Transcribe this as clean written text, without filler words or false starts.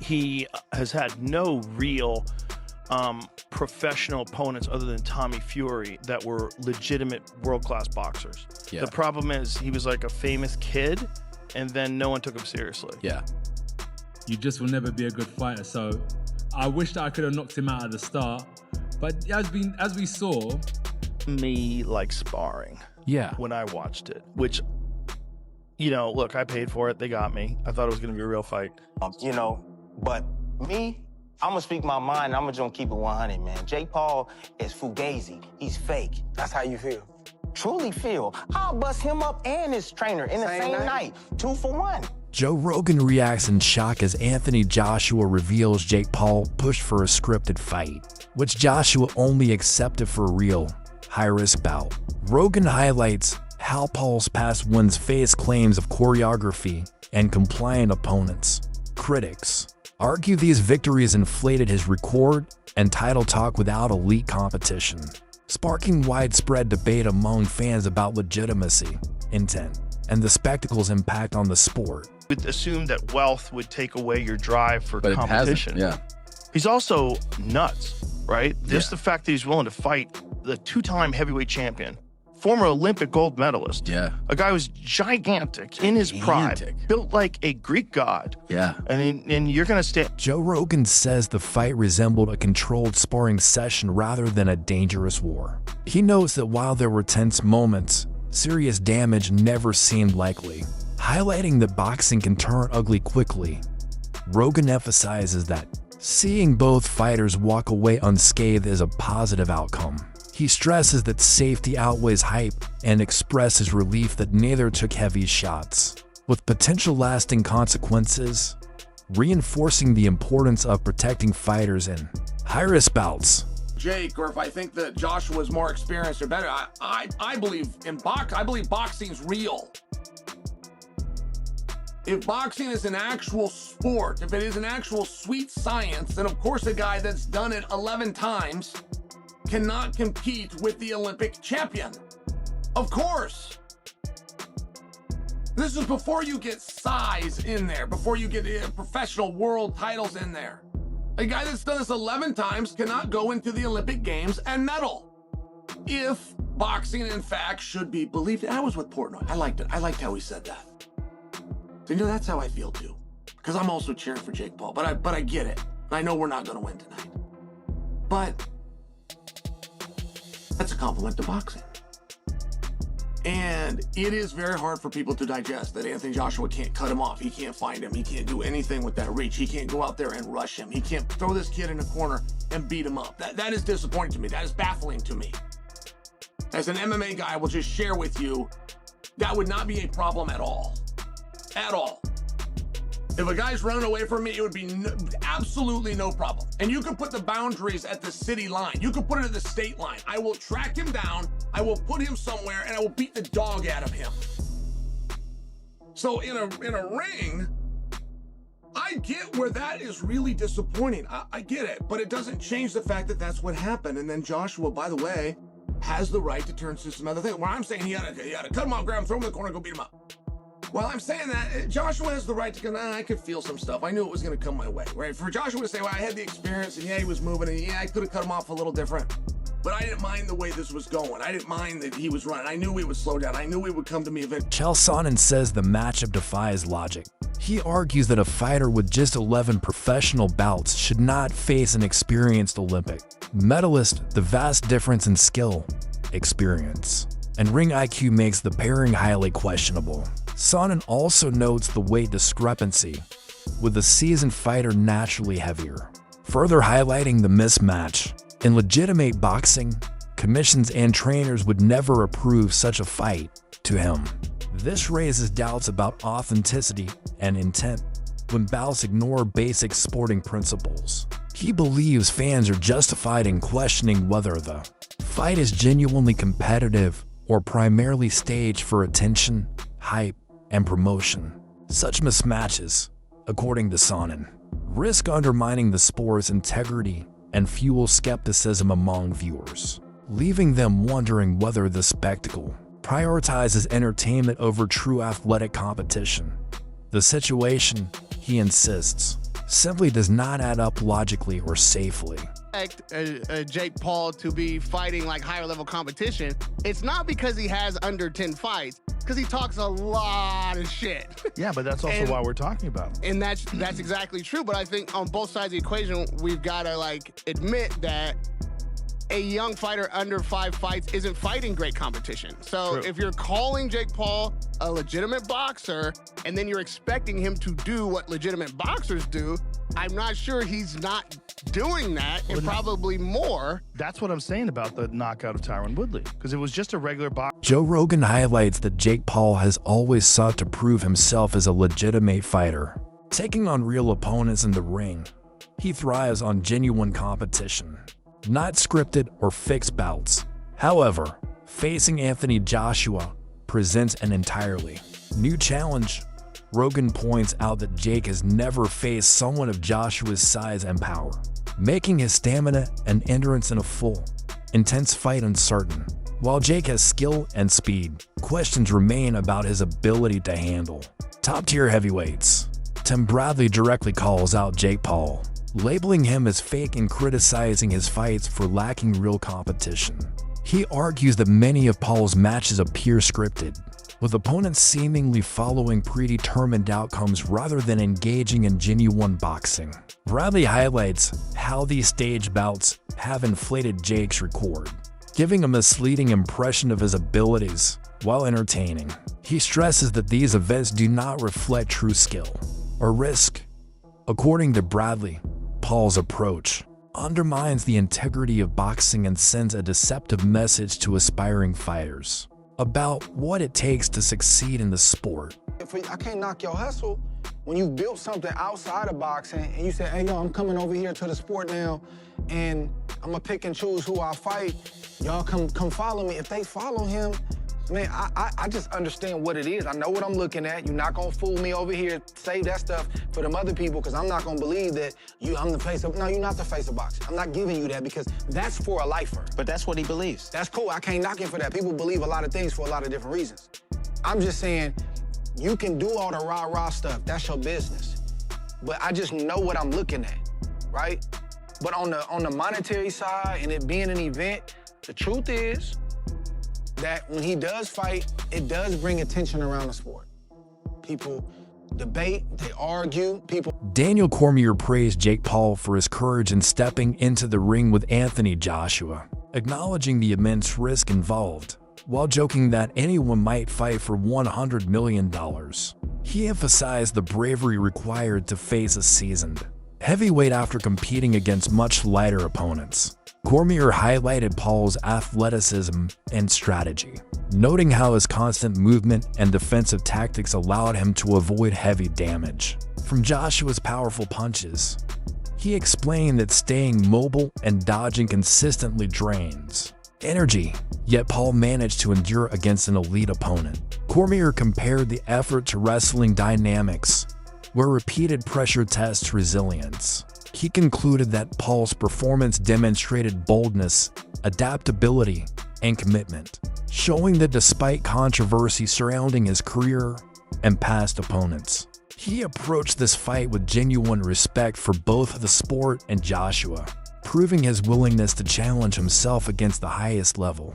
he has had no real professional opponents other than Tommy Fury that were legitimate world-class boxers. Yeah. The problem is he was like a famous kid, and then no one took him seriously. Yeah. You just will never be a good fighter. So I wish that I could have knocked him out at the start. But as we saw, Me like sparring Yeah. when I watched it, which, you know, look, I paid for it. They got me. I thought it was going to be a real fight. You know, but me, I'm gonna speak my mind. I'm just gonna keep it 100, man. Jake Paul is fugazi. He's fake. That's how you feel. Truly feel. I'll bust him up and his trainer in the same night. 2 for 1. Joe Rogan reacts in shock as Anthony Joshua reveals Jake Paul pushed for a scripted fight, which Joshua only accepted for a real, high-risk bout. Rogan highlights how Paul's past wins face claims of choreography and compliant opponents. Critics argue these victories inflated his record and title talk without elite competition, sparking widespread debate among fans about legitimacy, intent, and the spectacle's impact on the sport. We'd assume that wealth would take away your drive for But competition. it hasn't. Yeah. He's also nuts, right? Just Yeah. the fact that he's willing to fight the 2-time heavyweight champion, former Olympic gold medalist, Yeah. a guy who's gigantic in his prime, Gigantic. built like a Greek god. Yeah. And you're going to stand. Joe Rogan says the fight resembled a controlled sparring session rather than a dangerous war. He notes that while there were tense moments, serious damage never seemed likely, highlighting that boxing can turn ugly quickly. Rogan emphasizes that seeing both fighters walk away unscathed is a positive outcome. He stresses that safety outweighs hype and expresses relief that neither took heavy shots, with potential lasting consequences, reinforcing the importance of protecting fighters in high-risk bouts. Jake, or if I think that Joshua's more experienced or better, I believe I believe boxing's real. If boxing is an actual sport, if it is an actual sweet science, then of course a guy that's done it 11 times cannot compete with the Olympic champion. Of course. This is before you get size in there, before you get professional world titles in there. A guy that's done this 11 times cannot go into the Olympic Games and medal. If boxing, in fact, should be believed. I was with Portnoy. I liked it. I liked how he said that. So, you know, that's how I feel too. Because I'm also cheering for Jake Paul. But I get it. I know we're not going to win tonight. But that's a compliment to boxing. And it is very hard for people to digest that Anthony Joshua can't cut him off. He can't find him. He can't do anything with that reach. He can't go out there and rush him. He can't throw this kid in a corner and beat him up. That is disappointing to me. That is baffling to me. As an MMA guy, I will just share with you, that would not be a problem at all. At all. If a guy's running away from me, it would be absolutely no problem. And you can put the boundaries at the city line. You can put it at the state line. I will track him down, I will put him somewhere, and I will beat the dog out of him. So in a ring, I get where that is really disappointing. I get it, but it doesn't change the fact that that's what happened. And then Joshua, by the way, has the right to turn to some other thing. Where I'm saying he had to cut him off, grab him, throw him in the corner, go beat him up. Well, I'm saying that Joshua has the right to go, I could feel some stuff. I knew it was going to come my way, right? For Joshua to say, well, I had the experience, and yeah, he was moving, and yeah, I could have cut him off a little different. But I didn't mind the way this was going. I didn't mind that he was running. I knew he would slow down. I knew he would come to me eventually. Chael Sonnen says the matchup defies logic. He argues that a fighter with just 11 professional bouts should not face an experienced Olympic medalist. The vast difference in skill, experience, and ring IQ makes the pairing highly questionable. Sonnen also notes the weight discrepancy, with the seasoned fighter naturally heavier, further highlighting the mismatch. In legitimate boxing, commissions and trainers would never approve such a fight to him. This raises doubts about authenticity and intent when bouts ignore basic sporting principles. He believes fans are justified in questioning whether the fight is genuinely competitive or primarily staged for attention, hype, and promotion. Such mismatches, according to Sonnen, risk undermining the sport's integrity and fuel skepticism among viewers, leaving them wondering whether the spectacle prioritizes entertainment over true athletic competition. The situation, he insists, simply does not add up logically or safely. Jake Paul to be fighting like higher level competition, it's not because he has under 10 fights, because he talks a lot of shit. Yeah, but that's also why we're talking about him. And that's exactly true. But I think on both sides of the equation, we've got to like admit that a young fighter under 5 fights isn't fighting great competition. So if you're calling Jake Paul a legitimate boxer and then you're expecting him to do what legitimate boxers do, I'm not sure he's not doing that, and probably more. That's what I'm saying about the knockout of Tyron Woodley, because it was just a regular box. Joe Rogan highlights that Jake Paul has always sought to prove himself as a legitimate fighter, taking on real opponents in the ring. He thrives on genuine competition, not scripted or fixed bouts. However, facing Anthony Joshua presents an entirely new challenge. Rogan points out that Jake has never faced someone of Joshua's size and power, making his stamina and endurance in a full, intense fight uncertain. While Jake has skill and speed, questions remain about his ability to handle top-tier heavyweights. Tim Bradley directly calls out Jake Paul, labeling him as fake and criticizing his fights for lacking real competition. He argues that many of Paul's matches appear scripted, with opponents seemingly following predetermined outcomes rather than engaging in genuine boxing. Bradley highlights how these stage bouts have inflated Jake's record, giving a misleading impression of his abilities while entertaining. He stresses that these events do not reflect true skill or risk. According to Bradley, Paul's approach undermines the integrity of boxing and sends a deceptive message to aspiring fighters about what it takes to succeed in the sport. I can't knock your hustle when you built something outside of boxing and you say, hey, yo, I'm coming over here to the sport now and I'm gonna pick and choose who I fight. Y'all come follow me. If they follow him, man, I just understand what it is. I know what I'm looking at. You're not gonna fool me over here. Save that stuff for them other people, because I'm not gonna believe that I'm the face of, no, you're not the face of boxing. I'm not giving you that, because that's for a lifer. But that's what he believes. That's cool. I can't knock him for that. People believe a lot of things for a lot of different reasons. I'm just saying, you can do all the rah-rah stuff. That's your business. But I just know what I'm looking at, right? But on the monetary side and it being an event, the truth is that when he does fight, it does bring attention around the sport. People debate, they argue, Daniel Cormier praised Jake Paul for his courage in stepping into the ring with Anthony Joshua, acknowledging the immense risk involved, while joking that anyone might fight for $100 million. He emphasized the bravery required to face a seasoned heavyweight after competing against much lighter opponents. Cormier highlighted Paul's athleticism and strategy, noting how his constant movement and defensive tactics allowed him to avoid heavy damage from Joshua's powerful punches. He explained that staying mobile and dodging consistently drains energy, yet Paul managed to endure against an elite opponent. Cormier compared the effort to wrestling dynamics, where repeated pressure tests resilience. He concluded that Paul's performance demonstrated boldness, adaptability, and commitment, showing that despite controversy surrounding his career and past opponents, he approached this fight with genuine respect for both the sport and Joshua, proving his willingness to challenge himself against the highest level.